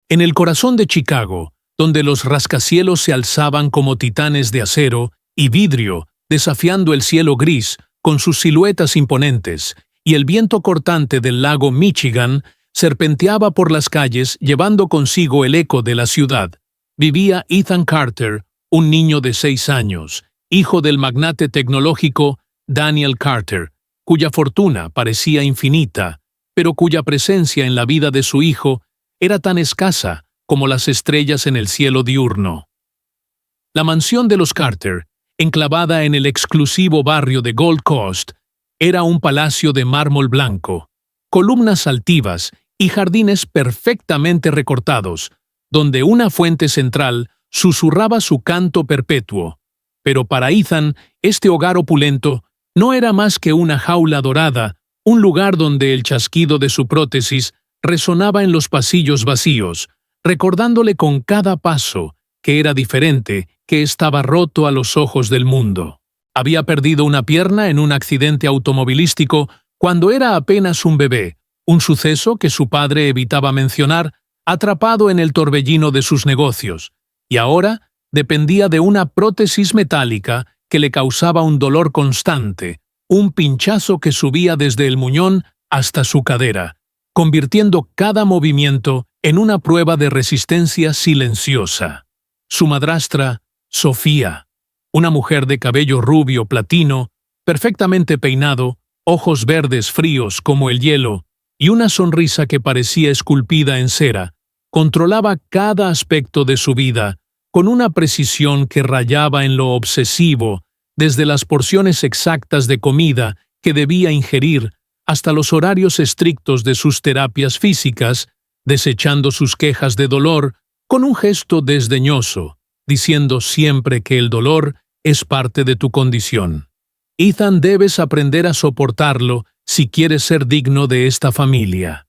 En el corazón de Chicago, donde los rascacielos se alzaban como titanes de acero y vidrio, desafiando el cielo gris con sus siluetas imponentes, y el viento cortante del lago Michigan serpenteaba por las calles llevando consigo el eco de la ciudad, vivía Ethan Carter, un niño de 6 años, hijo del magnate tecnológico Daniel Carter, cuya fortuna parecía infinita, pero cuya presencia en la vida de su hijo era tan escasa como las estrellas en el cielo diurno. La mansión de los Carter, enclavada en el exclusivo barrio de Gold Coast, era un palacio de mármol blanco, columnas altivas y jardines perfectamente recortados, donde una fuente central susurraba su canto perpetuo. Pero para Ethan, este hogar opulento no era más que una jaula dorada, un lugar donde el chasquido de su prótesis resonaba en los pasillos vacíos, recordándole con cada paso que era diferente, que estaba roto a los ojos del mundo. Había perdido una pierna en un accidente automovilístico cuando era apenas un bebé, un suceso que su padre evitaba mencionar, atrapado en el torbellino de sus negocios, y ahora dependía de una prótesis metálica que le causaba un dolor constante, un pinchazo que subía desde el muñón hasta su cadera, convirtiendo cada movimiento en una prueba de resistencia silenciosa. Su madrastra, Sofía, una mujer de cabello rubio platino, perfectamente peinado, ojos verdes fríos como el hielo, y una sonrisa que parecía esculpida en cera, controlaba cada aspecto de su vida con una precisión que rayaba en lo obsesivo, desde las porciones exactas de comida que debía ingerir hasta los horarios estrictos de sus terapias físicas, desechando sus quejas de dolor con un gesto desdeñoso, diciendo siempre que el dolor es parte de tu condición. Ethan, debes aprender a soportarlo si quieres ser digno de esta familia.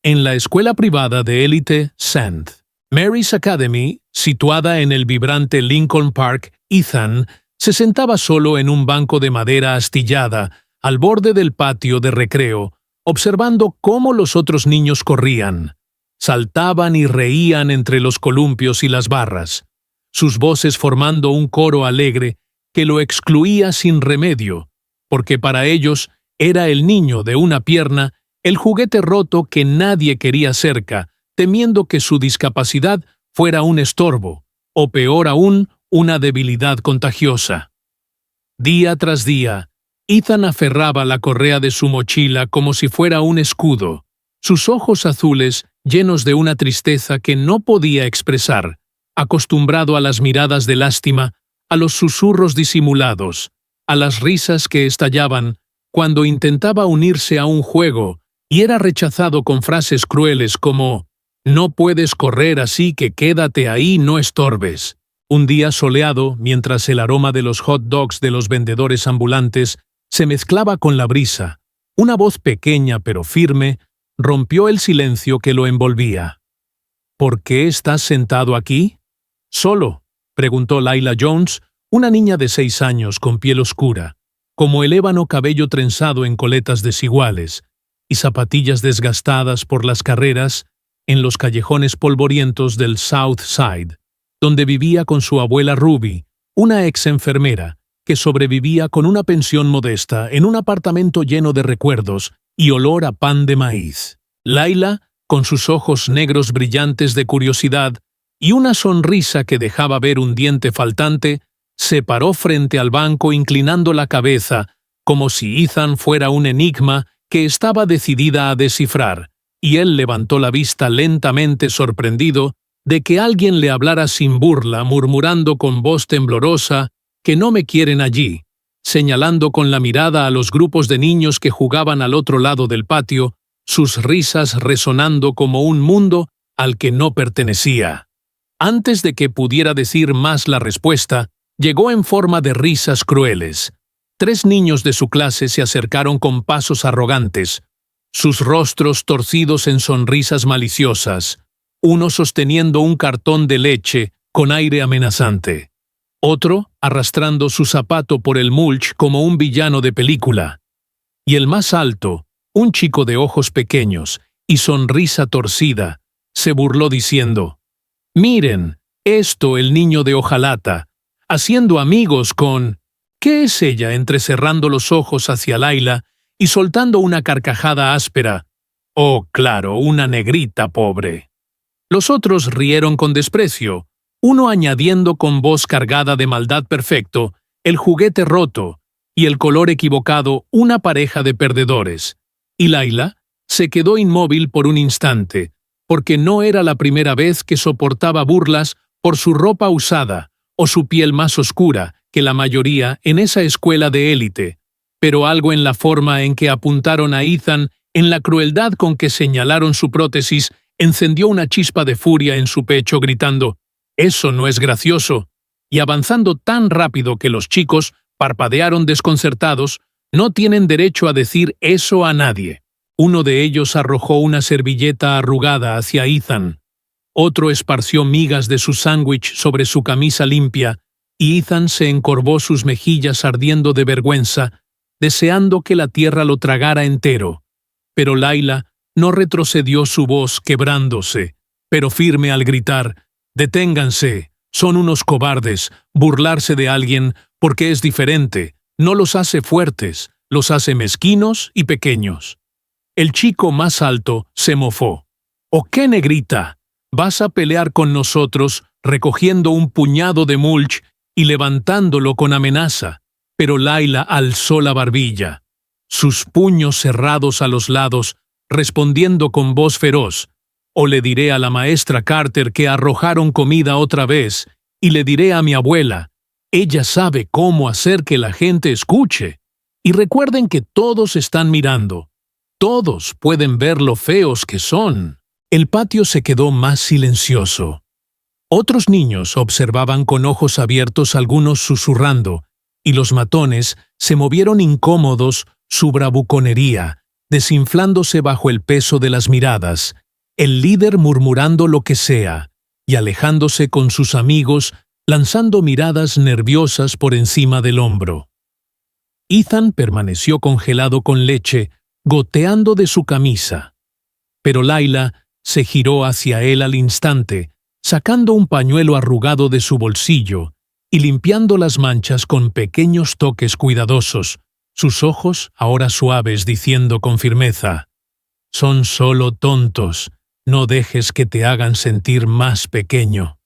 En la escuela privada de élite St. Mary's Academy, situada en el vibrante Lincoln Park, Ethan se sentaba solo en un banco de madera astillada al borde del patio de recreo, observando cómo los otros niños corrían, saltaban y reían entre los columpios y las barras, sus voces formando un coro alegre que lo excluía sin remedio, porque para ellos era el niño de una pierna, el juguete roto que nadie quería cerca, temiendo que su discapacidad fuera un estorbo, o peor aún, una debilidad contagiosa. Día tras día, Ethan aferraba la correa de su mochila como si fuera un escudo, sus ojos azules llenos de una tristeza que no podía expresar, acostumbrado a las miradas de lástima, a los susurros disimulados, a las risas que estallaban cuando intentaba unirse a un juego y era rechazado con frases crueles como «No puedes correr, así que quédate ahí, no estorbes». Un día soleado, mientras el aroma de los hot dogs de los vendedores ambulantes se mezclaba con la brisa, una voz pequeña pero firme rompió el silencio que lo envolvía. «¿Por qué estás sentado aquí?» «Solo», preguntó Layla Jones, una niña de 6 años con piel oscura, como el ébano cabello trenzado en coletas desiguales, y zapatillas desgastadas por las carreras en los callejones polvorientos del South Side, donde vivía con su abuela Ruby, una ex enfermera, que sobrevivía con una pensión modesta en un apartamento lleno de recuerdos y olor a pan de maíz. Layla, con sus ojos negros brillantes de curiosidad y una sonrisa que dejaba ver un diente faltante, se paró frente al banco inclinando la cabeza, como si Ethan fuera un enigma que estaba decidida a descifrar, y él levantó la vista lentamente sorprendido de que alguien le hablara sin burla, murmurando con voz temblorosa que no me quieren allí, señalando con la mirada a los grupos de niños que jugaban al otro lado del patio, sus risas resonando como un mundo al que no pertenecía. Antes de que pudiera decir más la respuesta, llegó en forma de risas crueles. 3 niños de su clase se acercaron con pasos arrogantes, sus rostros torcidos en sonrisas maliciosas, uno sosteniendo un cartón de leche con aire amenazante, otro arrastrando su zapato por el mulch como un villano de película, y el más alto, un chico de ojos pequeños y sonrisa torcida, Se burló diciendo: «Miren, esto el niño de hojalata, haciendo amigos con...». ¿Qué es ella entrecerrando los ojos hacia Laila y soltando una carcajada áspera? Oh, claro, una negrita pobre. Los otros rieron con desprecio, uno añadiendo con voz cargada de maldad perfecto, el juguete roto, y el color equivocado, una pareja de perdedores. Y Laila se quedó inmóvil por un instante, porque no era la primera vez que soportaba burlas por su ropa usada o su piel más oscura que la mayoría en esa escuela de élite, pero algo en la forma en que apuntaron a Ethan, en la crueldad con que señalaron su prótesis, encendió una chispa de furia en su pecho gritando: «Eso no es gracioso», y avanzando tan rápido que los chicos parpadearon desconcertados. «No tienen derecho a decir eso a nadie». Uno de ellos arrojó una servilleta arrugada hacia Ethan. Otro esparció migas de su sándwich sobre su camisa limpia, y Ethan se encorvó sus mejillas ardiendo de vergüenza, deseando que la tierra lo tragara entero. Pero Laila no retrocedió su voz quebrándose, pero firme al gritar: «Deténganse, son unos cobardes, burlarse de alguien porque es diferente, no los hace fuertes, los hace mezquinos y pequeños». El chico más alto se mofó. «¿O qué, negrita? ¿Vas a pelear con nosotros recogiendo un puñado de mulch y levantándolo con amenaza?» Pero Laila alzó la barbilla, sus puños cerrados a los lados, respondiendo con voz feroz: «O le diré a la maestra Carter que arrojaron comida otra vez, y le diré a mi abuela. Ella sabe cómo hacer que la gente escuche. Y recuerden que todos están mirando. Todos pueden ver lo feos que son». El patio se quedó más silencioso. Otros niños observaban con ojos abiertos, algunos susurrando, y los matones se movieron incómodos su bravuconería, desinflándose bajo el peso de las miradas, el líder murmurando lo que sea, y alejándose con sus amigos, lanzando miradas nerviosas por encima del hombro. Ethan permaneció congelado con leche, goteando de su camisa. Pero Laila se giró hacia él al instante, sacando un pañuelo arrugado de su bolsillo y limpiando las manchas con pequeños toques cuidadosos, sus ojos ahora suaves, diciendo con firmeza: «Son solo tontos, no dejes que te hagan sentir más pequeño».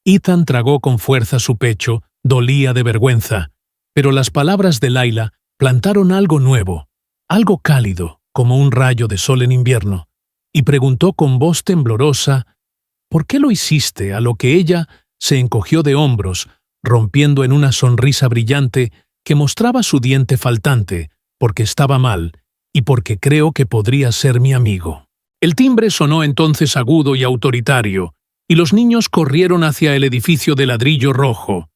Ethan tragó con fuerza su pecho, dolía de vergüenza, pero las palabras de Laila plantaron algo nuevo, algo cálido, como un rayo de sol en invierno, y preguntó con voz temblorosa: «¿Por qué lo hiciste?», a lo que ella se encogió de hombros, rompiendo en una sonrisa brillante que mostraba su diente faltante, porque estaba mal y porque creo que podría ser mi amigo. El timbre sonó entonces agudo y autoritario, y los niños corrieron hacia el edificio de ladrillo rojo.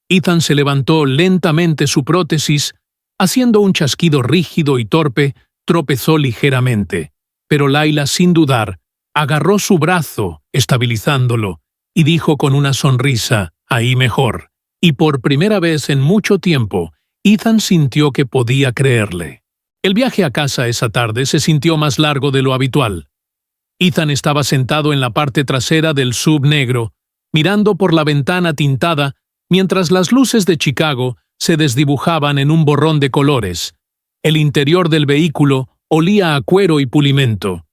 Ethan se levantó lentamente su prótesis, haciendo un chasquido rígido y torpe, tropezó ligeramente. Pero Laila, sin dudar, agarró su brazo, estabilizándolo, y dijo con una sonrisa: «Ahí mejor». Y por primera vez en mucho tiempo, Ethan sintió que podía creerle. El viaje a casa esa tarde se sintió más largo de lo habitual. Ethan estaba sentado en la parte trasera del sub negro, mirando por la ventana tintada, mientras las luces de Chicago se desdibujaban en un borrón de colores. El interior del vehículo olía a cuero y pulimento.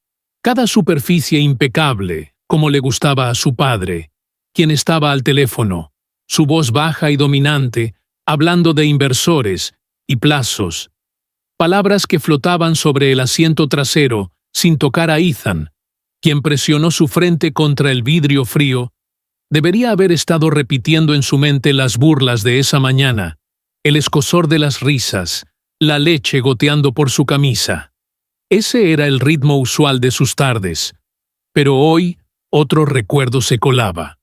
Cada superficie impecable, como le gustaba a su padre, quien estaba al teléfono, su voz baja y dominante, hablando de inversores y plazos. Palabras que flotaban sobre el asiento trasero, sin tocar a Ethan, quien presionó su frente contra el vidrio frío. Debería haber estado repitiendo en su mente las burlas de esa mañana, el escozor de las risas, la leche goteando por su camisa. Ese era el ritmo usual de sus tardes. Pero hoy otro recuerdo se colaba.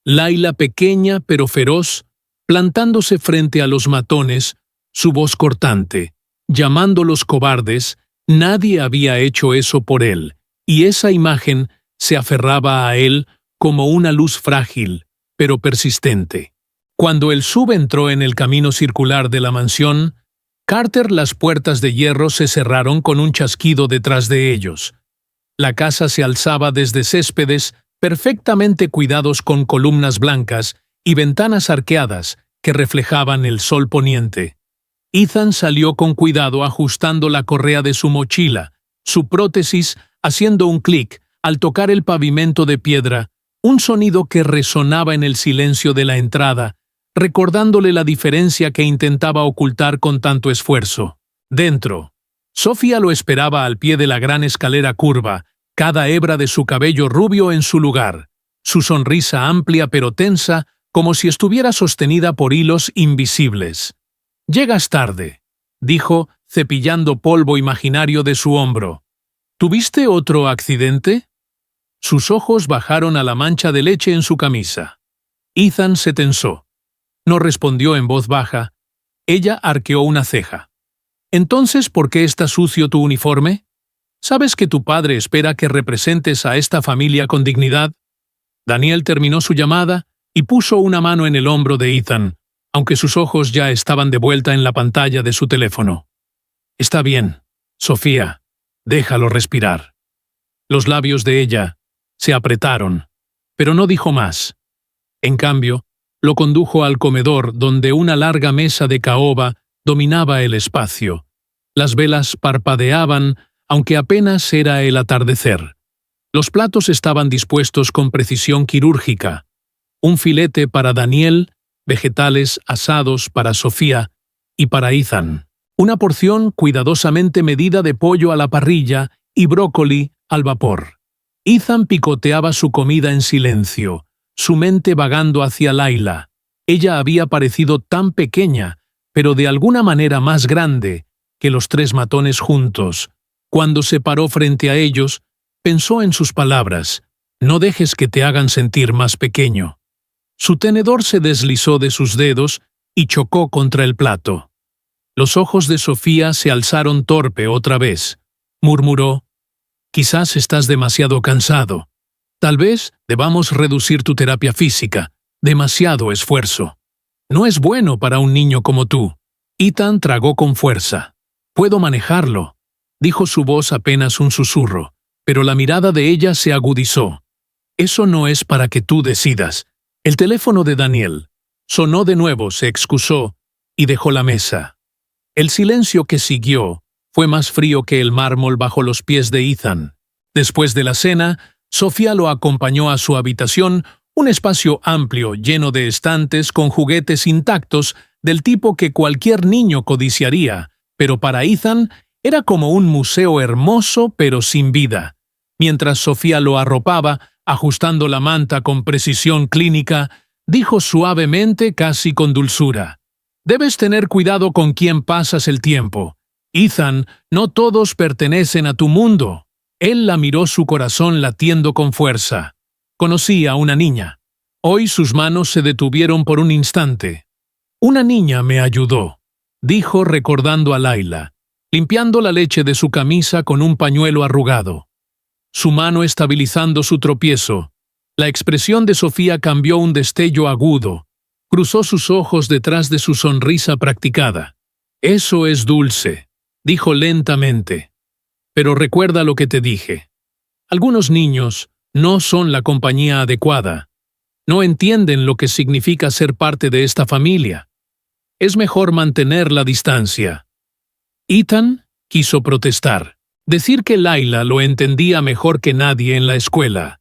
Laila, pequeña pero feroz, plantándose frente a los matones, su voz cortante, llamándolos cobardes. Nadie había hecho eso por él, y esa imagen se aferraba a él como una luz frágil, pero persistente. Cuando el sub entró en el camino circular de la mansión, Carter, las puertas de hierro se cerraron con un chasquido detrás de ellos. La casa se alzaba desde céspedes perfectamente cuidados con columnas blancas y ventanas arqueadas que reflejaban el sol poniente. Ethan salió con cuidado ajustando la correa de su mochila, su prótesis haciendo un clic al tocar el pavimento de piedra, un sonido que resonaba en el silencio de la entrada, recordándole la diferencia que intentaba ocultar con tanto esfuerzo. Dentro, Sofía lo esperaba al pie de la gran escalera curva, cada hebra de su cabello rubio en su lugar, su sonrisa amplia pero tensa, como si estuviera sostenida por hilos invisibles. «Llegas tarde», dijo, cepillando polvo imaginario de su hombro. «¿Tuviste otro accidente?» Sus ojos bajaron a la mancha de leche en su camisa. Ethan se tensó. No respondió en voz baja. Ella arqueó una ceja. «¿Entonces por qué está sucio tu uniforme? ¿Sabes que tu padre espera que representes a esta familia con dignidad?» Daniel terminó su llamada y puso una mano en el hombro de Ethan, aunque sus ojos ya estaban de vuelta en la pantalla de su teléfono. «Está bien, Sofía, déjalo respirar». Los labios de ella se apretaron, pero no dijo más. En cambio, lo condujo al comedor donde una larga mesa de caoba dominaba el espacio. Las velas parpadeaban, aunque apenas era el atardecer. Los platos estaban dispuestos con precisión quirúrgica. Un filete para Daniel, vegetales asados para Sofía y para Ethan. Una porción cuidadosamente medida de pollo a la parrilla y brócoli al vapor. Ethan picoteaba su comida en silencio, su mente vagando hacia Layla. Ella había parecido tan pequeña, pero de alguna manera más grande, que los tres matones juntos. Cuando se paró frente a ellos, pensó en sus palabras: «No dejes que te hagan sentir más pequeño». Su tenedor se deslizó de sus dedos y chocó contra el plato. Los ojos de Sofía se alzaron torpe otra vez. Murmuró: «Quizás estás demasiado cansado. Tal vez debamos reducir tu terapia física. Demasiado esfuerzo. No es bueno para un niño como tú». Ethan tragó con fuerza. «Puedo manejarlo», dijo su voz apenas un susurro, pero la mirada de ella se agudizó. «Eso no es para que tú decidas». El teléfono de Daniel sonó de nuevo, se excusó y dejó la mesa. El silencio que siguió fue más frío que el mármol bajo los pies de Ethan. Después de la cena, Sofía lo acompañó a su habitación, un espacio amplio lleno de estantes con juguetes intactos del tipo que cualquier niño codiciaría, pero para Ethan era como un museo hermoso pero sin vida. Mientras Sofía lo arropaba, ajustando la manta con precisión clínica, dijo suavemente, casi con dulzura: «Debes tener cuidado con quién pasas el tiempo. Ethan, no todos pertenecen a tu mundo». Él la miró, su corazón latiendo con fuerza. «Conocí a una niña. Hoy sus manos se detuvieron por un instante. Una niña me ayudó», dijo recordando a Layla, limpiando la leche de su camisa con un pañuelo arrugado. Su mano estabilizando su tropiezo. La expresión de Sofía cambió un destello agudo. Cruzó sus ojos detrás de su sonrisa practicada. «Eso es dulce», dijo lentamente. «Pero recuerda lo que te dije. Algunos niños no son la compañía adecuada. No entienden lo que significa ser parte de esta familia. Es mejor mantener la distancia». Ethan quiso protestar, decir que Layla lo entendía mejor que nadie en la escuela.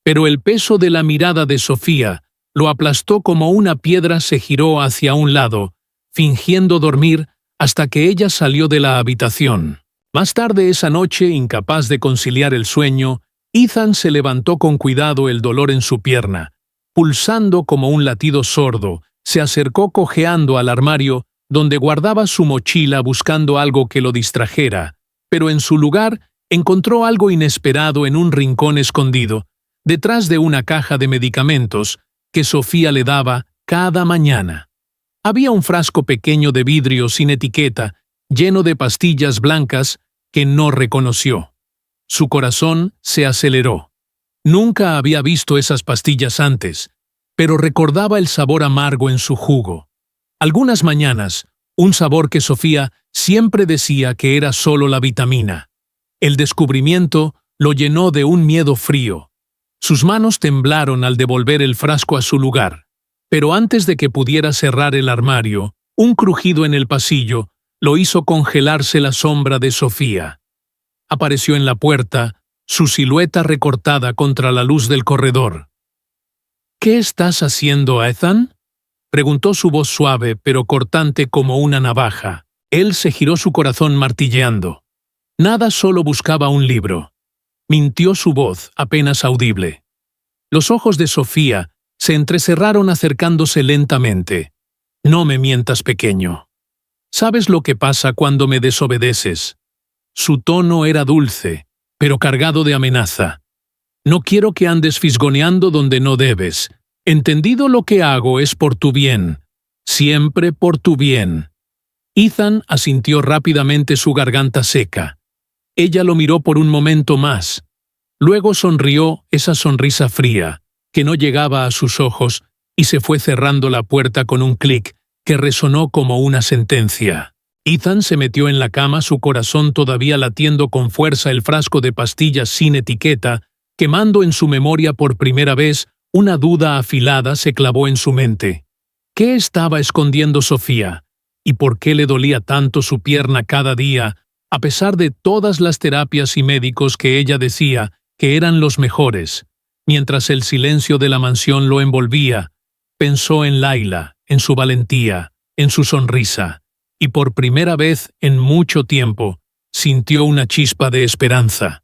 Pero el peso de la mirada de Sofía lo aplastó como una piedra. Se giró hacia un lado, fingiendo dormir, hasta que ella salió de la habitación. Más tarde esa noche, incapaz de conciliar el sueño, Ethan se levantó con cuidado, el dolor en su pierna. Pulsando como un latido sordo, se acercó cojeando al armario donde guardaba su mochila, buscando algo que lo distrajera, pero en su lugar encontró algo inesperado en un rincón escondido, detrás de una caja de medicamentos que Sofía le daba cada mañana. Había un frasco pequeño de vidrio sin etiqueta, lleno de pastillas blancas que no reconoció. Su corazón se aceleró. Nunca había visto esas pastillas antes, pero recordaba el sabor amargo en su jugo. Algunas mañanas, un sabor que Sofía siempre decía que era solo la vitamina. El descubrimiento lo llenó de un miedo frío. Sus manos temblaron al devolver el frasco a su lugar, pero antes de que pudiera cerrar el armario, un crujido en el pasillo lo hizo congelarse la sombra de Sofía. Apareció en la puerta, su silueta recortada contra la luz del corredor. «¿Qué estás haciendo, Ethan?», preguntó su voz suave pero cortante como una navaja. Él se giró su corazón martilleando. Nada, solo buscaba un libro. Mintió su voz, apenas audible. Los ojos de Sofía se entrecerraron acercándose lentamente. «No me mientas, pequeño. ¿Sabes lo que pasa cuando me desobedeces?». Su tono era dulce, pero cargado de amenaza. «No quiero que andes fisgoneando donde no debes. Entendido, lo que hago es por tu bien. Siempre por tu bien». Ethan asintió rápidamente, su garganta seca. Ella lo miró por un momento más. Luego sonrió, esa sonrisa fría, que no llegaba a sus ojos, y se fue cerrando la puerta con un clic que resonó como una sentencia. Ethan se metió en la cama, su corazón todavía latiendo con fuerza, el frasco de pastillas sin etiqueta, quemando en su memoria por primera vez. Una duda afilada se clavó en su mente. ¿Qué estaba escondiendo Sofía? ¿Y por qué le dolía tanto su pierna cada día, a pesar de todas las terapias y médicos que ella decía que eran los mejores? Mientras el silencio de la mansión lo envolvía, pensó en Layla, en su valentía, en su sonrisa, y por primera vez en mucho tiempo sintió una chispa de esperanza.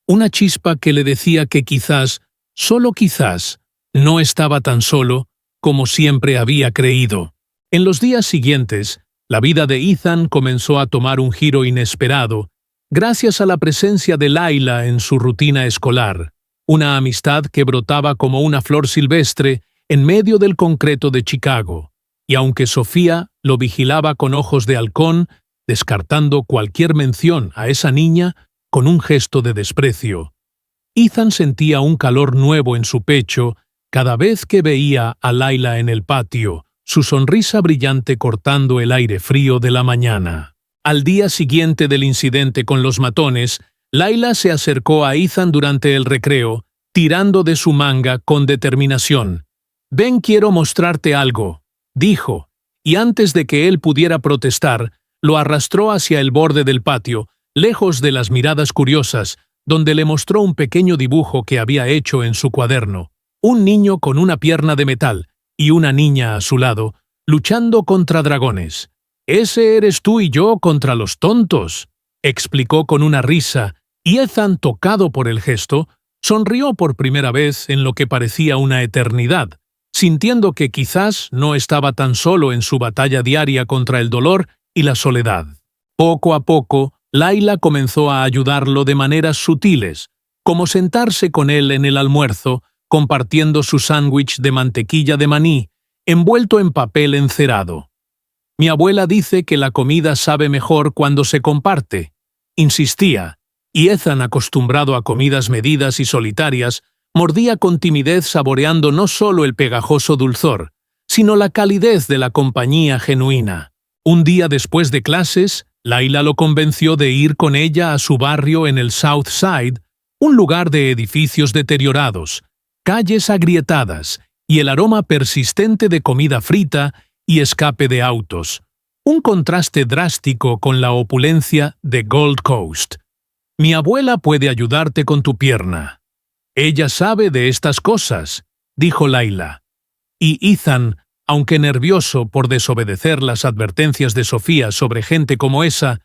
Una chispa que le decía que quizás, solo quizás, no estaba tan solo como siempre había creído. En los días siguientes, la vida de Ethan comenzó a tomar un giro inesperado, gracias a la presencia de Layla en su rutina escolar, una amistad que brotaba como una flor silvestre en medio del concreto de Chicago, y aunque Sofía lo vigilaba con ojos de halcón, descartando cualquier mención a esa niña con un gesto de desprecio, Ethan sentía un calor nuevo en su pecho cada vez que veía a Layla en el patio, su sonrisa brillante cortando el aire frío de la mañana. Al día siguiente del incidente con los matones, Layla se acercó a Ethan durante el recreo, tirando de su manga con determinación. «Ven, quiero mostrarte algo», dijo, y antes de que él pudiera protestar, lo arrastró hacia el borde del patio, lejos de las miradas curiosas, donde le mostró un pequeño dibujo que había hecho en su cuaderno. Un niño con una pierna de metal y una niña a su lado, luchando contra dragones. «Ese eres tú y yo contra los tontos», explicó con una risa, y Ethan, tocado por el gesto, sonrió por primera vez en lo que parecía una eternidad, sintiendo que quizás no estaba tan solo en su batalla diaria contra el dolor y la soledad. Poco a poco, Layla comenzó a ayudarlo de maneras sutiles, como sentarse con él en el almuerzo, compartiendo su sándwich de mantequilla de maní, envuelto en papel encerado. «Mi abuela dice que la comida sabe mejor cuando se comparte», insistía, y Ethan, acostumbrado a comidas medidas y solitarias, mordía con timidez, saboreando no solo el pegajoso dulzor, sino la calidez de la compañía genuina. Un día después de clases, Layla lo convenció de ir con ella a su barrio en el South Side, un lugar de edificios deteriorados, calles agrietadas y el aroma persistente de comida frita y escape de autos, un contraste drástico con la opulencia de Gold Coast. «Mi abuela puede ayudarte con tu pierna. Ella sabe de estas cosas», dijo Layla. Y Ethan, aunque nervioso por desobedecer las advertencias de Sofía sobre gente como esa,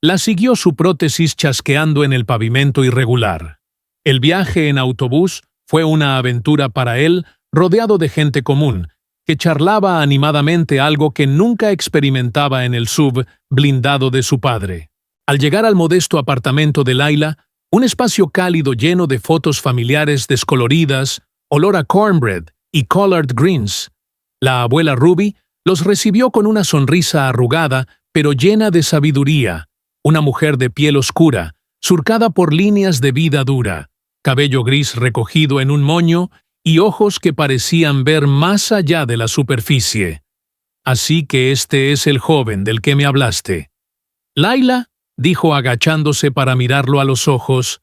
la siguió su prótesis chasqueando en el pavimento irregular. El viaje en autobús fue una aventura para él, rodeado de gente común, que charlaba animadamente, algo que nunca experimentaba en el sub blindado de su padre. Al llegar al modesto apartamento de Layla, un espacio cálido lleno de fotos familiares descoloridas, olor a cornbread y collard greens, la abuela Ruby los recibió con una sonrisa arrugada pero llena de sabiduría, una mujer de piel oscura, surcada por líneas de vida dura, cabello gris recogido en un moño y ojos que parecían ver más allá de la superficie. «Así que este es el joven del que me hablaste». «Layla», dijo agachándose para mirarlo a los ojos.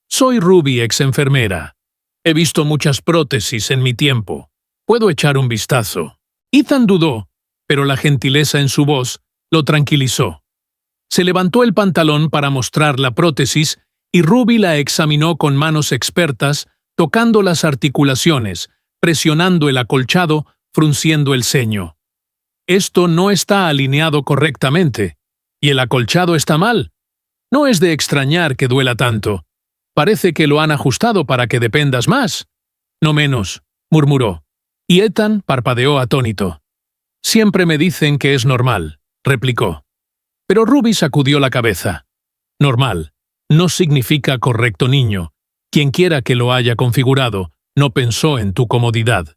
Soy Ruby, ex enfermera. He visto muchas prótesis en mi tiempo. Puedo echar un vistazo. Ethan dudó, pero la gentileza en su voz lo tranquilizó. Se levantó el pantalón para mostrar la prótesis y Ruby la examinó con manos expertas, tocando las articulaciones, presionando el acolchado, frunciendo el ceño. Esto no está alineado correctamente. ¿Y el acolchado está mal? No es de extrañar que duela tanto. Parece que lo han ajustado para que dependas más. No menos, murmuró. Y Ethan parpadeó atónito. Siempre me dicen que es normal, replicó. Pero Ruby sacudió la cabeza. Normal no significa correcto, niño. Quienquiera que lo haya configurado no pensó en tu comodidad.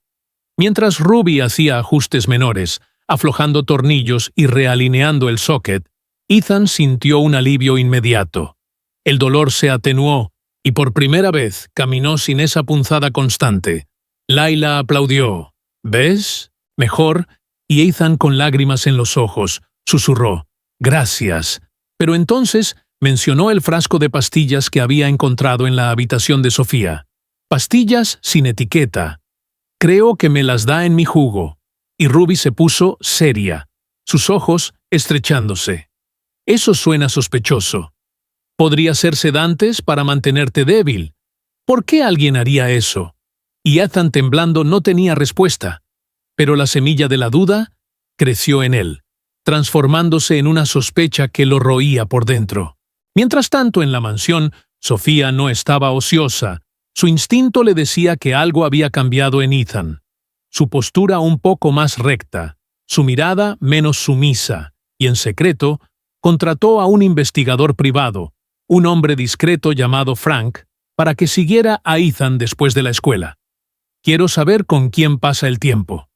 Mientras Ruby hacía ajustes menores, aflojando tornillos y realineando el socket, Ethan sintió un alivio inmediato. El dolor se atenuó y por primera vez caminó sin esa punzada constante. Layla aplaudió. ¿Ves? Mejor. Y Ethan, con lágrimas en los ojos, susurró. Gracias. Pero entonces mencionó el frasco de pastillas que había encontrado en la habitación de Sofía. Pastillas sin etiqueta. Creo que me las da en mi jugo. Y Ruby se puso seria, sus ojos estrechándose. Eso suena sospechoso. Podría ser sedantes para mantenerte débil. ¿Por qué alguien haría eso? Y Ethan, temblando, no tenía respuesta. Pero la semilla de la duda creció en él, transformándose en una sospecha que lo roía por dentro. Mientras tanto, en la mansión, Sofía no estaba ociosa. Su instinto le decía que algo había cambiado en Ethan. Su postura un poco más recta, su mirada menos sumisa, y en secreto, contrató a un investigador privado, un hombre discreto llamado Frank, para que siguiera a Ethan después de la escuela. Quiero saber con quién pasa el tiempo.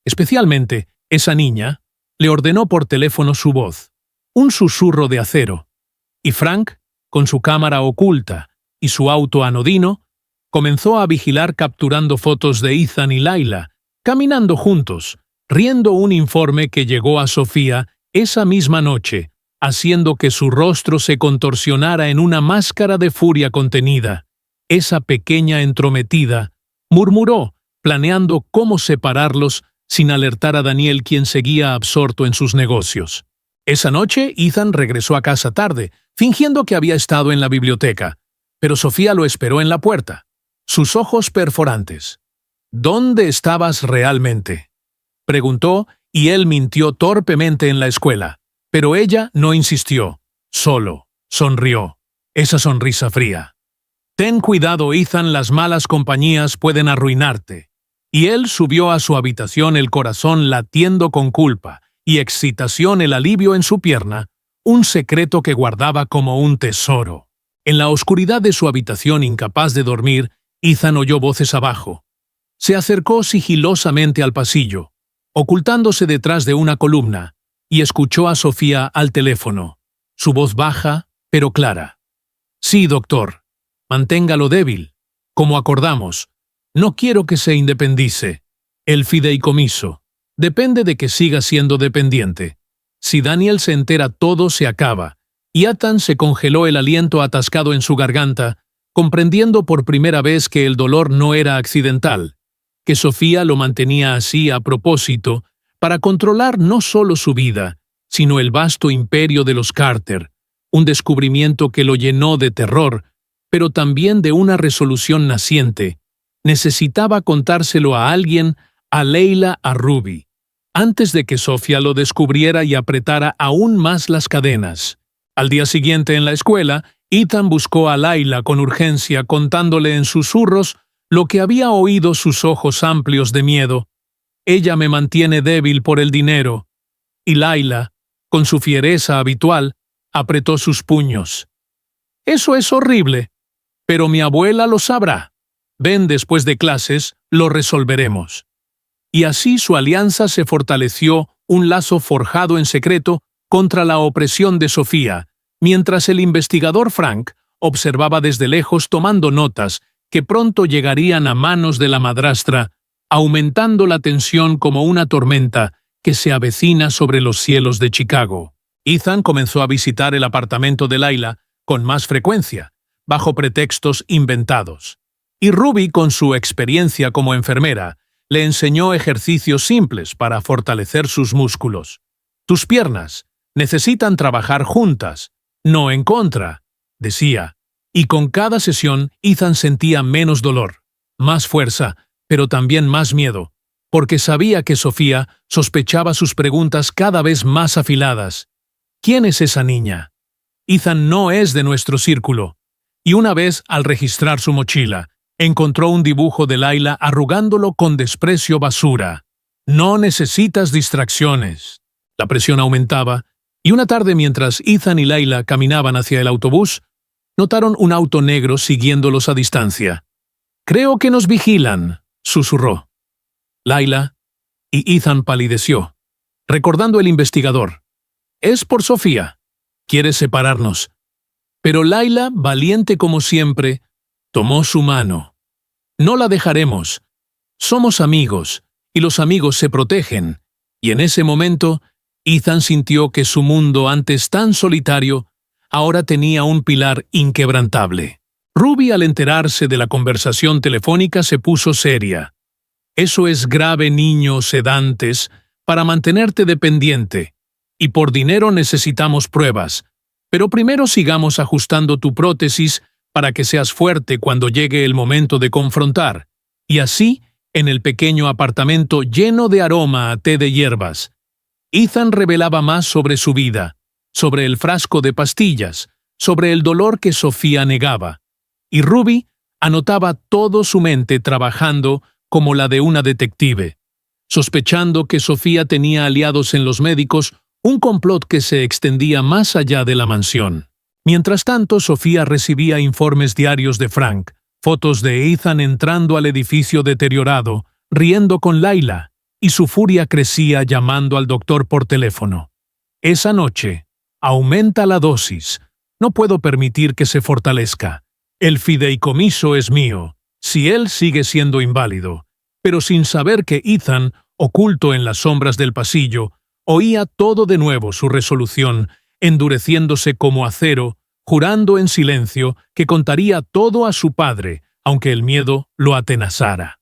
Especialmente, esa niña, le ordenó por teléfono su voz, un susurro de acero, y Frank, con su cámara oculta y su auto anodino, comenzó a vigilar capturando fotos de Ethan y Layla, caminando juntos, riendo un informe que llegó a Sofía esa misma noche, haciendo que su rostro se contorsionara en una máscara de furia contenida. Esa pequeña entrometida murmuró, planeando cómo separarlos sin alertar a Daniel, quien seguía absorto en sus negocios. Esa noche, Ethan regresó a casa tarde, fingiendo que había estado en la biblioteca, pero Sofía lo esperó en la puerta, sus ojos perforantes. ¿Dónde estabas realmente?, preguntó, y él mintió torpemente en la escuela, pero ella no insistió, solo sonrió, esa sonrisa fría. Ten cuidado, Ethan, las malas compañías pueden arruinarte. Y él subió a su habitación, el corazón latiendo con culpa y excitación, el alivio en su pierna, un secreto que guardaba como un tesoro. En la oscuridad de su habitación, incapaz de dormir, Ethan oyó voces abajo. Se acercó sigilosamente al pasillo, ocultándose detrás de una columna, y escuchó a Sofía al teléfono, su voz baja pero clara. Sí, doctor. Manténgalo débil, como acordamos. No quiero que se independice. El fideicomiso depende de que siga siendo dependiente. Si Daniel se entera, todo se acaba. Y Ethan se congeló, el aliento atascado en su garganta, comprendiendo por primera vez que el dolor no era accidental, que Sofía lo mantenía así a propósito, para controlar no solo su vida, sino el vasto imperio de los Carter, un descubrimiento que lo llenó de terror, pero también de una resolución naciente. Necesitaba contárselo a alguien, a Layla, a Ruby, antes de que Sofía lo descubriera y apretara aún más las cadenas. Al día siguiente en la escuela, Ethan buscó a Layla con urgencia, contándole en susurros lo que había oído, sus ojos amplios de miedo. Ella me mantiene débil por el dinero. Y Layla, con su fiereza habitual, apretó sus puños. Eso es horrible, pero mi abuela lo sabrá. Ven, después de clases, lo resolveremos. Y así su alianza se fortaleció, un lazo forjado en secreto contra la opresión de Sofía, mientras el investigador Frank observaba desde lejos, tomando notas que pronto llegarían a manos de la madrastra, aumentando la tensión como una tormenta que se avecina sobre los cielos de Chicago. Ethan comenzó a visitar el apartamento de Layla con más frecuencia, bajo pretextos inventados. Y Ruby, con su experiencia como enfermera, le enseñó ejercicios simples para fortalecer sus músculos. Tus piernas necesitan trabajar juntas, no en contra, decía. Y con cada sesión, Ethan sentía menos dolor, más fuerza, pero también más miedo, porque sabía que Sofía sospechaba sus preguntas cada vez más afiladas. ¿Quién es esa niña? Ethan no es de nuestro círculo. Y una vez, al registrar su mochila, encontró un dibujo de Layla arrugándolo con desprecio basura. No necesitas distracciones. La presión aumentaba, y una tarde mientras Ethan y Layla caminaban hacia el autobús, notaron un auto negro siguiéndolos a distancia. «Creo que nos vigilan», susurró. Layla y Ethan palideció, recordando el investigador. «Es por Sofía. Quiere separarnos». Pero Layla, valiente como siempre, tomó su mano. «No la dejaremos. Somos amigos, y los amigos se protegen». Y en ese momento, Ethan sintió que su mundo, antes tan solitario, ahora tenía un pilar inquebrantable. Ruby, al enterarse de la conversación telefónica, se puso seria. «Eso es grave, niño sedantes, para mantenerte dependiente. Y por dinero necesitamos pruebas. Pero primero sigamos ajustando tu prótesis para que seas fuerte cuando llegue el momento de confrontar». Y así, en el pequeño apartamento lleno de aroma a té de hierbas, Ethan revelaba más sobre su vida, sobre el frasco de pastillas, sobre el dolor que Sofía negaba. Y Ruby anotaba todo su mente trabajando como la de una detective, sospechando que Sofía tenía aliados en los médicos, un complot que se extendía más allá de la mansión. Mientras tanto, Sofía recibía informes diarios de Frank, fotos de Ethan entrando al edificio deteriorado, riendo con Layla, y su furia crecía llamando al doctor por teléfono. «Esa noche, aumenta la dosis. No puedo permitir que se fortalezca. El fideicomiso es mío, si él sigue siendo inválido». Pero sin saber que Ethan, oculto en las sombras del pasillo, oía todo de nuevo su resolución, endureciéndose como acero, jurando en silencio que contaría todo a su padre, aunque el miedo lo atenazara.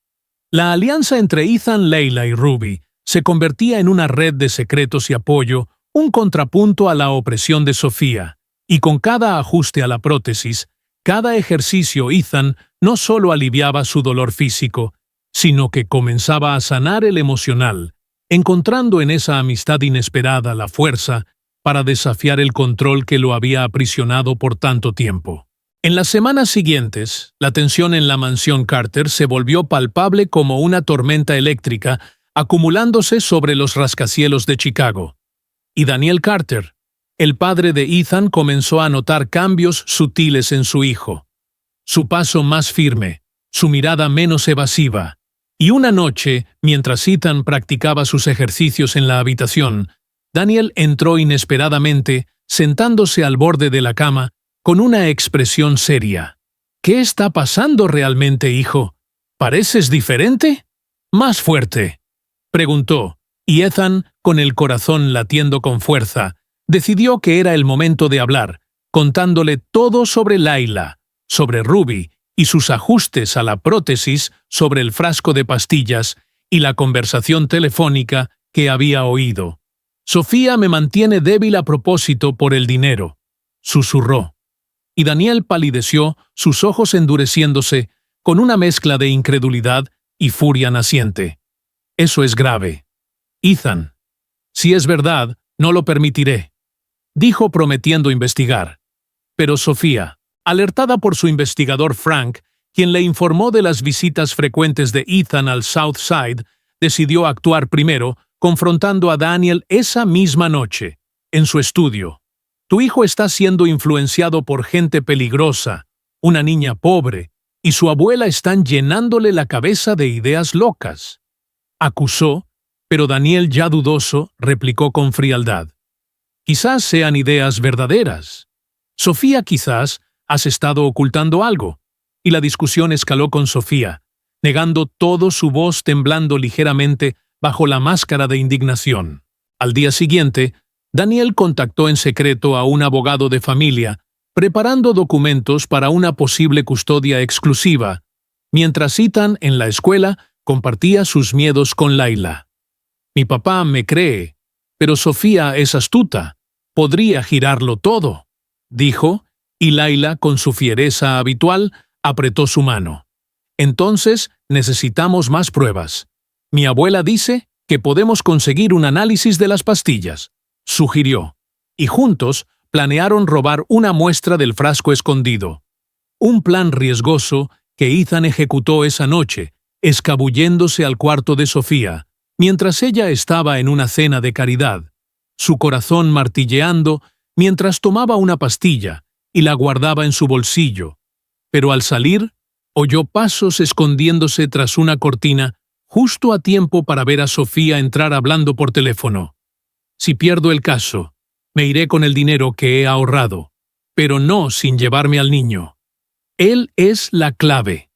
La alianza entre Ethan, Layla y Ruby se convertía en una red de secretos y apoyo, un contrapunto a la opresión de Sofía, y con cada ajuste a la prótesis, cada ejercicio, Ethan no solo aliviaba su dolor físico, sino que comenzaba a sanar el emocional, encontrando en esa amistad inesperada la fuerza para desafiar el control que lo había aprisionado por tanto tiempo. En las semanas siguientes, la tensión en la mansión Carter se volvió palpable como una tormenta eléctrica, acumulándose sobre los rascacielos de Chicago. Y Daniel Carter, el padre de Ethan, comenzó a notar cambios sutiles en su hijo. Su paso más firme, su mirada menos evasiva. Y una noche, mientras Ethan practicaba sus ejercicios en la habitación, Daniel entró inesperadamente, sentándose al borde de la cama, con una expresión seria. «¿Qué está pasando realmente, hijo? ¿Pareces diferente? ¿Más fuerte?», preguntó, y Ethan, con el corazón latiendo con fuerza, decidió que era el momento de hablar, contándole todo sobre Layla, sobre Ruby y sus ajustes a la prótesis, sobre el frasco de pastillas y la conversación telefónica que había oído. «Sofía me mantiene débil a propósito por el dinero», susurró. Y Daniel palideció, sus ojos endureciéndose, con una mezcla de incredulidad y furia naciente. «Eso es grave. Ethan, si es verdad, no lo permitiré», dijo prometiendo investigar. Pero Sofía, alertada por su investigador Frank, quien le informó de las visitas frecuentes de Ethan al South Side, decidió actuar primero, confrontando a Daniel esa misma noche, en su estudio. «Tu hijo está siendo influenciado por gente peligrosa, una niña pobre, y su abuela están llenándole la cabeza de ideas locas», acusó, pero Daniel, ya dudoso, replicó con frialdad. «Quizás sean ideas verdaderas. Sofía, quizás has estado ocultando algo». Y la discusión escaló con Sofía, negando todo, su voz temblando ligeramente bajo la máscara de indignación. Al día siguiente, Daniel contactó en secreto a un abogado de familia preparando documentos para una posible custodia exclusiva, mientras Ethan en la escuela compartía sus miedos con Layla. Mi papá me cree, pero Sofía es astuta. Podría girarlo todo, dijo, y Layla, con su fiereza habitual, apretó su mano. Entonces, necesitamos más pruebas. Mi abuela dice que podemos conseguir un análisis de las pastillas, sugirió, y juntos planearon robar una muestra del frasco escondido. Un plan riesgoso que Ethan ejecutó esa noche, escabulléndose al cuarto de Sofía, mientras ella estaba en una cena de caridad, su corazón martilleando mientras tomaba una pastilla y la guardaba en su bolsillo. Pero al salir, oyó pasos escondiéndose tras una cortina justo a tiempo para ver a Sofía entrar hablando por teléfono. Si pierdo el caso, me iré con el dinero que he ahorrado, pero no sin llevarme al niño. Él es la clave,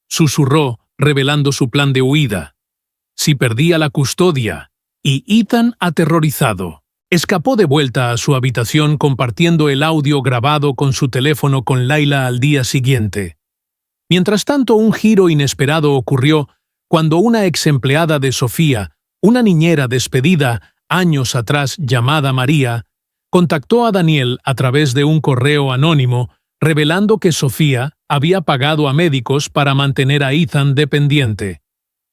susurró, revelando su plan de huida. Si perdía la custodia, y Ethan, aterrorizado, escapó de vuelta a su habitación compartiendo el audio grabado con su teléfono con Layla al día siguiente. Mientras tanto, un giro inesperado ocurrió cuando una exempleada de Sofía, una niñera despedida años atrás llamada María, contactó a Daniel a través de un correo anónimo revelando que Sofía había pagado a médicos para mantener a Ethan dependiente.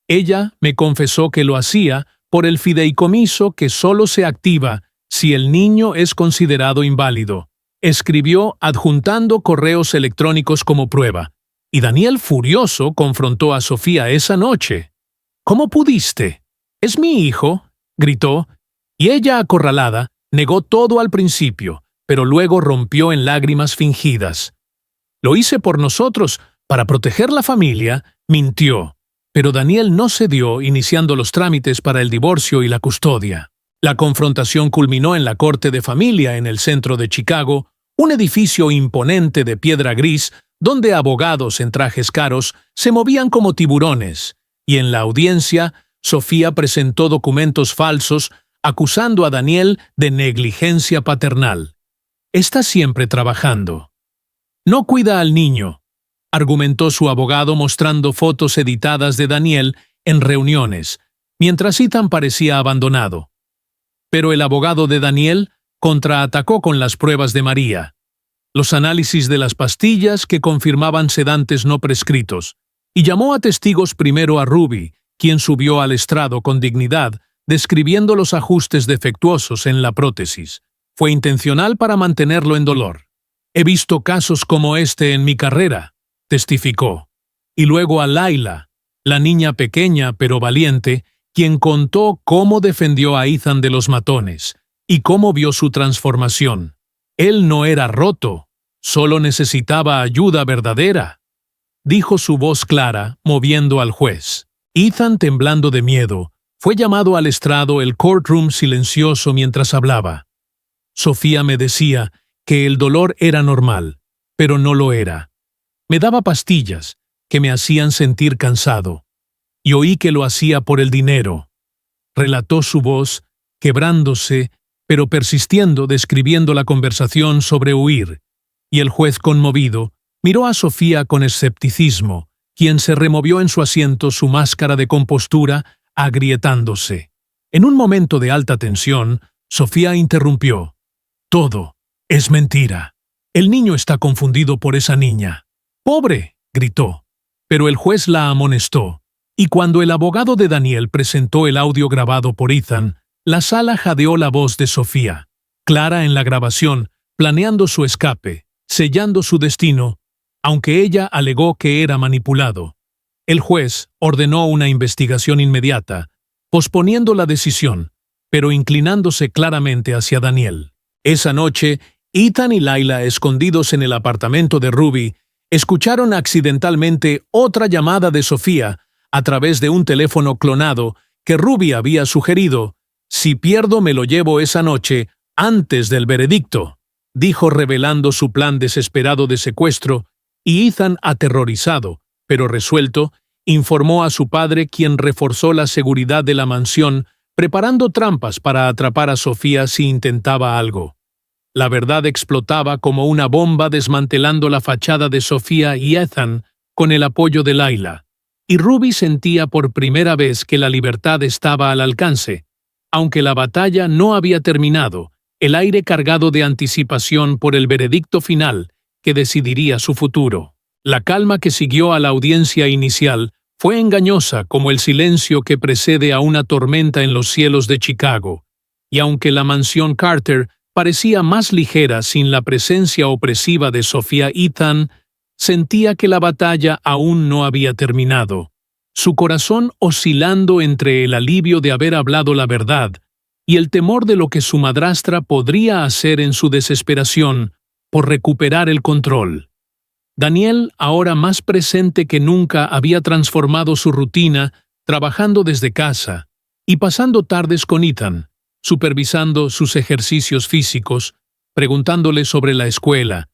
Ella me confesó que lo hacía por el fideicomiso que solo se activa si el niño es considerado inválido, escribió adjuntando correos electrónicos como prueba, y Daniel furioso confrontó a Sofía esa noche. ¿Cómo pudiste? Es mi hijo, gritó, y ella, acorralada, negó todo al principio, pero luego rompió en lágrimas fingidas. Lo hice por nosotros, para proteger la familia, mintió. Pero Daniel no cedió, iniciando los trámites para el divorcio y la custodia. La confrontación culminó en la Corte de Familia en el centro de Chicago, un edificio imponente de piedra gris donde abogados en trajes caros se movían como tiburones, y en la audiencia, Sofía presentó documentos falsos acusando a Daniel de negligencia paternal. Está siempre trabajando. No cuida al niño, argumentó su abogado mostrando fotos editadas de Daniel en reuniones, mientras Ethan parecía abandonado. Pero el abogado de Daniel contraatacó con las pruebas de María, los análisis de las pastillas que confirmaban sedantes no prescritos, y llamó a testigos primero a Ruby, quien subió al estrado con dignidad, describiendo los ajustes defectuosos en la prótesis. Fue intencional para mantenerlo en dolor. He visto casos como este en mi carrera, testificó. Y luego a Layla, la niña pequeña pero valiente, quien contó cómo defendió a Ethan de los matones y cómo vio su transformación. Él no era roto, solo necesitaba ayuda verdadera, dijo su voz clara, moviendo al juez. Ethan, temblando de miedo, fue llamado al estrado, el courtroom silencioso mientras hablaba. Sofía me decía que el dolor era normal, pero no lo era. Me daba pastillas que me hacían sentir cansado, y oí que lo hacía por el dinero. Relató su voz, quebrándose, pero persistiendo, describiendo la conversación sobre huir, y el juez, conmovido, miró a Sofía con escepticismo, quien se removió en su asiento, su máscara de compostura agrietándose. En un momento de alta tensión, Sofía interrumpió. Todo es mentira. El niño está confundido por esa niña. ¡Pobre!, gritó. Pero el juez la amonestó, y cuando el abogado de Daniel presentó el audio grabado por Ethan, la sala jadeó la voz de Sofía, clara en la grabación, planeando su escape, sellando su destino, aunque ella alegó que era manipulado. El juez ordenó una investigación inmediata, posponiendo la decisión, pero inclinándose claramente hacia Daniel. Esa noche, Ethan y Layla, escondidos en el apartamento de Ruby, escucharon accidentalmente otra llamada de Sofía a través de un teléfono clonado que Ruby había sugerido. «Si pierdo me lo llevo esa noche, antes del veredicto», dijo, revelando su plan desesperado de secuestro, y Ethan, aterrorizado, pero resuelto, informó a su padre, quien reforzó la seguridad de la mansión, preparando trampas para atrapar a Sofía si intentaba algo. La verdad explotaba como una bomba desmantelando la fachada de Sofía y Ethan con el apoyo de Layla. Y Ruby sentía por primera vez que la libertad estaba al alcance. Aunque la batalla no había terminado, el aire cargado de anticipación por el veredicto final que decidiría su futuro. La calma que siguió a la audiencia inicial fue engañosa como el silencio que precede a una tormenta en los cielos de Chicago. Y aunque la mansión Carter parecía más ligera sin la presencia opresiva de Sofía y Ethan, sentía que la batalla aún no había terminado. Su corazón oscilando entre el alivio de haber hablado la verdad y el temor de lo que su madrastra podría hacer en su desesperación por recuperar el control. Daniel, ahora más presente que nunca, había transformado su rutina, trabajando desde casa y pasando tardes con Ethan, supervisando sus ejercicios físicos, preguntándole sobre la escuela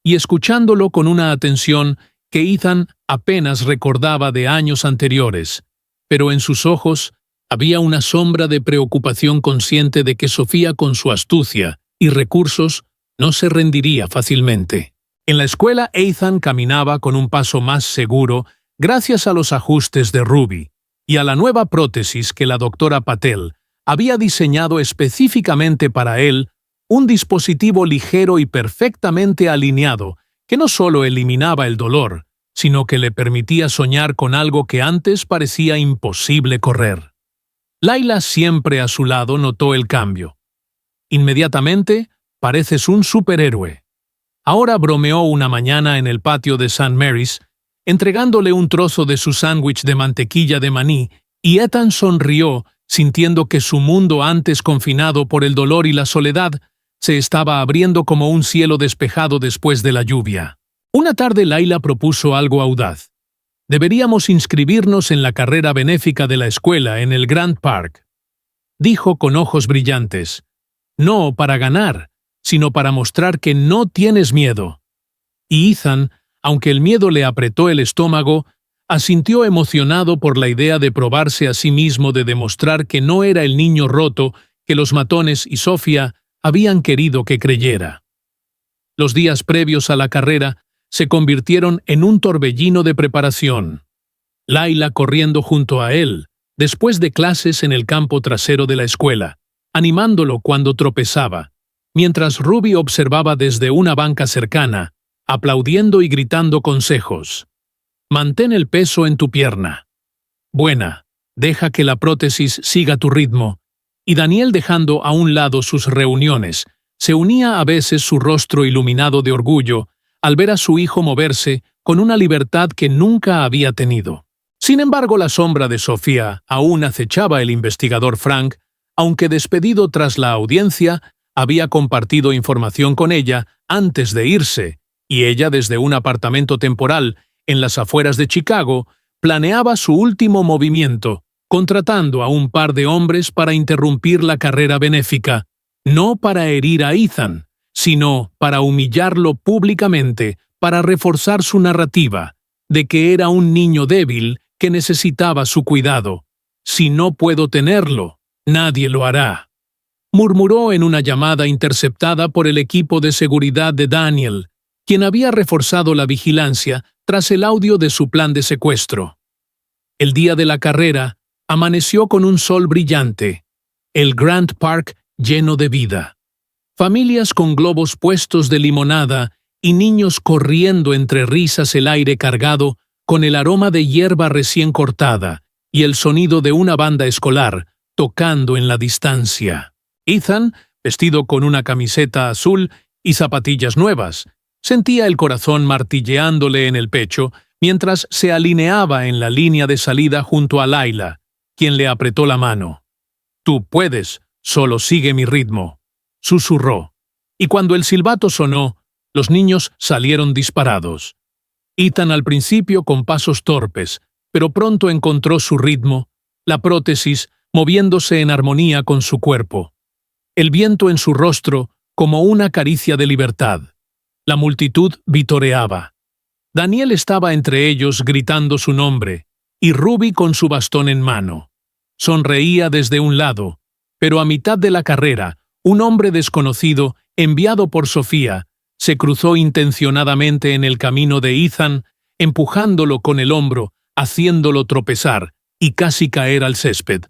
y escuchándolo con una atención que Ethan apenas recordaba de años anteriores, pero en sus ojos había una sombra de preocupación consciente de que Sofía, con su astucia y recursos, no se rendiría fácilmente. En la escuela, Ethan caminaba con un paso más seguro gracias a los ajustes de Ruby y a la nueva prótesis que la doctora Patel había diseñado específicamente para él, un dispositivo ligero y perfectamente alineado que no solo eliminaba el dolor, sino que le permitía soñar con algo que antes parecía imposible correr. Layla, siempre a su lado, notó el cambio. Inmediatamente, pareces un superhéroe. Ahora bromeó una mañana en el patio de St. Mary's, entregándole un trozo de su sándwich de mantequilla de maní, y Ethan sonrió, sintiendo que su mundo antes confinado por el dolor y la soledad se estaba abriendo como un cielo despejado después de la lluvia. Una tarde Layla propuso algo audaz. Deberíamos inscribirnos en la carrera benéfica de la escuela en el Grand Park. Dijo con ojos brillantes. No para ganar, sino para mostrar que no tienes miedo. Y Ethan, aunque el miedo le apretó el estómago, asintió emocionado por la idea de probarse a sí mismo, de demostrar que no era el niño roto que los matones y Sofía habían querido que creyera. Los días previos a la carrera se convirtieron en un torbellino de preparación. Layla corriendo junto a él, después de clases en el campo trasero de la escuela, animándolo cuando tropezaba, mientras Ruby observaba desde una banca cercana, aplaudiendo y gritando consejos. Mantén el peso en tu pierna. Buena, deja que la prótesis siga tu ritmo. Y Daniel, dejando a un lado sus reuniones, se unía a veces su rostro iluminado de orgullo al ver a su hijo moverse con una libertad que nunca había tenido. Sin embargo, la sombra de Sofía aún acechaba el investigador Frank, aunque despedido tras la audiencia, había compartido información con ella antes de irse, y ella, desde un apartamento temporal en las afueras de Chicago, planeaba su último movimiento, contratando a un par de hombres para interrumpir la carrera benéfica, no para herir a Ethan, sino para humillarlo públicamente, para reforzar su narrativa de que era un niño débil que necesitaba su cuidado. Si no puedo tenerlo, nadie lo hará. Murmuró en una llamada interceptada por el equipo de seguridad de Daniel, quien había reforzado la vigilancia tras el audio de su plan de secuestro. El día de la carrera amaneció con un sol brillante, el Grand Park lleno de vida. Familias con globos puestos de limonada y niños corriendo entre risas, el aire cargado con el aroma de hierba recién cortada y el sonido de una banda escolar tocando en la distancia. Ethan, vestido con una camiseta azul y zapatillas nuevas, sentía el corazón martilleándole en el pecho mientras se alineaba en la línea de salida junto a Layla, quien le apretó la mano. «Tú puedes, solo sigue mi ritmo», susurró, y cuando el silbato sonó, los niños salieron disparados. Ethan, al principio con pasos torpes, pero pronto encontró su ritmo, la prótesis moviéndose en armonía con su cuerpo. El viento en su rostro como una caricia de libertad. La multitud vitoreaba. Daniel estaba entre ellos gritando su nombre, y Ruby con su bastón en mano. Sonreía desde un lado, pero a mitad de la carrera, un hombre desconocido enviado por Sofía, se cruzó intencionadamente en el camino de Ethan, empujándolo con el hombro, haciéndolo tropezar y casi caer al césped.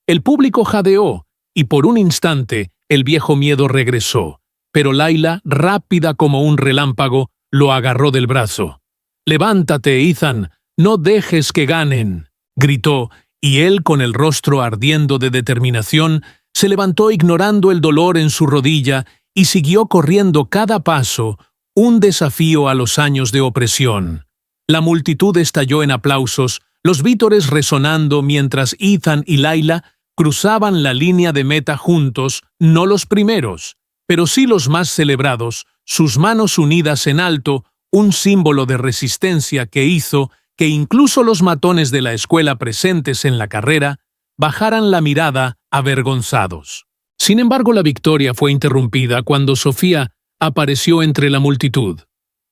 El público jadeó, y por un instante el viejo miedo regresó, pero Layla, rápida como un relámpago, lo agarró del brazo. «Levántate, Ethan, no dejes que ganen», gritó, y él, con el rostro ardiendo de determinación, se levantó ignorando el dolor en su rodilla y siguió corriendo cada paso, un desafío a los años de opresión. La multitud estalló en aplausos, los vítores resonando mientras Ethan y Layla cruzaban la línea de meta juntos, no los primeros, pero sí los más celebrados, sus manos unidas en alto, un símbolo de resistencia que hizo que incluso los matones de la escuela presentes en la carrera bajaran la mirada avergonzados. Sin embargo, la victoria fue interrumpida cuando Sofía apareció entre la multitud.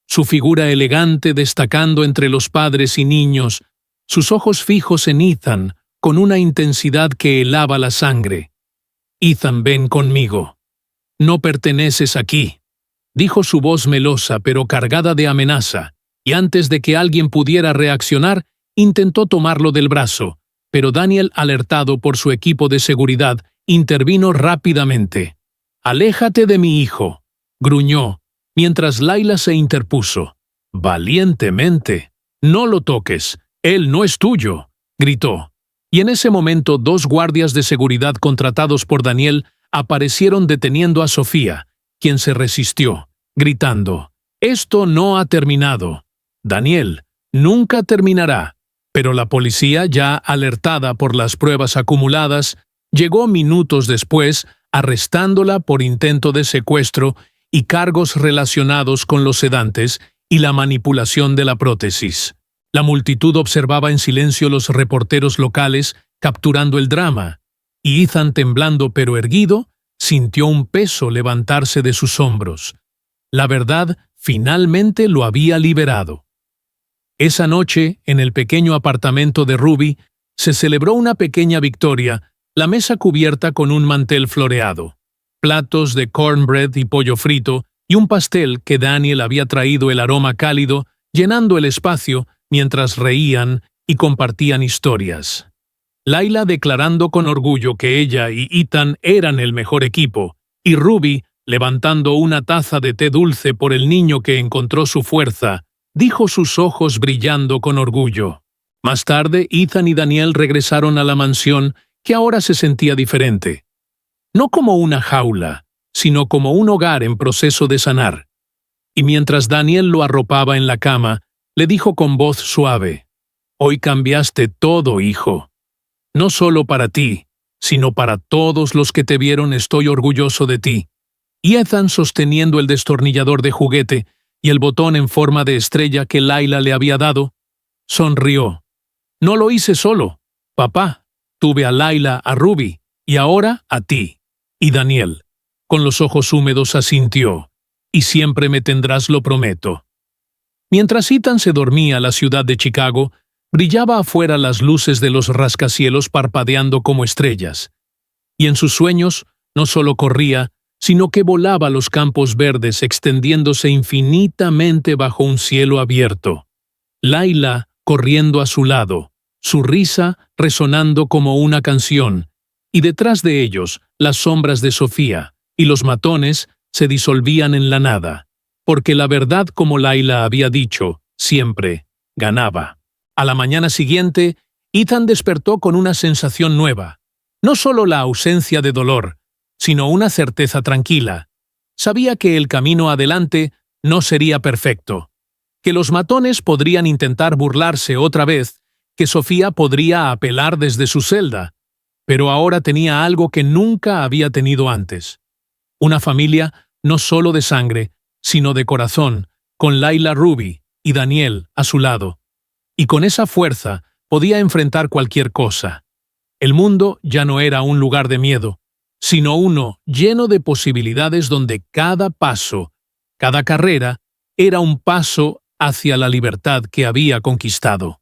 Su figura elegante destacando entre los padres y niños, sus ojos fijos en Ethan con una intensidad que helaba la sangre. «Ethan, ven conmigo. No perteneces aquí», dijo su voz melosa pero cargada de amenaza, y antes de que alguien pudiera reaccionar, intentó tomarlo del brazo, pero Daniel, alertado por su equipo de seguridad, intervino rápidamente. «Aléjate de mi hijo», gruñó, mientras Layla se interpuso. «Valientemente. No lo toques. Él no es tuyo», gritó. Y en ese momento 2 guardias de seguridad contratados por Daniel aparecieron deteniendo a Sofía, quien se resistió, gritando: «Esto no ha terminado. Daniel, nunca terminará». Pero la policía, ya alertada por las pruebas acumuladas, llegó minutos después, arrestándola por intento de secuestro y cargos relacionados con los sedantes y la manipulación de la prótesis. La multitud observaba en silencio los reporteros locales capturando el drama, y Ethan, temblando pero erguido, sintió un peso levantarse de sus hombros. La verdad finalmente lo había liberado. Esa noche, en el pequeño apartamento de Ruby, se celebró una pequeña victoria, la mesa cubierta con un mantel floreado, platos de cornbread y pollo frito, y un pastel que Daniel había traído el aroma cálido, llenando el espacio mientras reían y compartían historias. Layla declarando con orgullo que ella y Ethan eran el mejor equipo, y Ruby, levantando una taza de té dulce por el niño que encontró su fuerza, dijo, sus ojos brillando con orgullo. Más tarde, Ethan y Daniel regresaron a la mansión, que ahora se sentía diferente. No como una jaula, sino como un hogar en proceso de sanar. Y mientras Daniel lo arropaba en la cama, le dijo con voz suave: «Hoy cambiaste todo, hijo. No solo para ti, sino para todos los que te vieron. Estoy orgulloso de ti». Y Ethan, sosteniendo el destornillador de juguete y el botón en forma de estrella que Layla le había dado, sonrió. «No lo hice solo, papá. Tuve a Layla, a Ruby y ahora a ti». Y Daniel, con los ojos húmedos, asintió: «Y siempre me tendrás, lo prometo». Mientras Ethan se dormía, la ciudad de Chicago brillaba afuera, las luces de los rascacielos parpadeando como estrellas. Y en sus sueños no solo corría, sino que volaba los campos verdes, extendiéndose infinitamente bajo un cielo abierto. Layla corriendo a su lado, su risa resonando como una canción, y detrás de ellos las sombras de Sofía y los matones se disolvían en la nada. Porque la verdad, como Layla había dicho, siempre ganaba. A la mañana siguiente, Ethan despertó con una sensación nueva. No solo la ausencia de dolor, sino una certeza tranquila. Sabía que el camino adelante no sería perfecto, que los matones podrían intentar burlarse otra vez, que Sofía podría apelar desde su celda, pero ahora tenía algo que nunca había tenido antes. Una familia no solo de sangre, sino de corazón, con Layla, Ruby y Daniel a su lado. Y con esa fuerza podía enfrentar cualquier cosa. El mundo ya no era un lugar de miedo, sino uno lleno de posibilidades donde cada paso, cada carrera, era un paso hacia la libertad que había conquistado.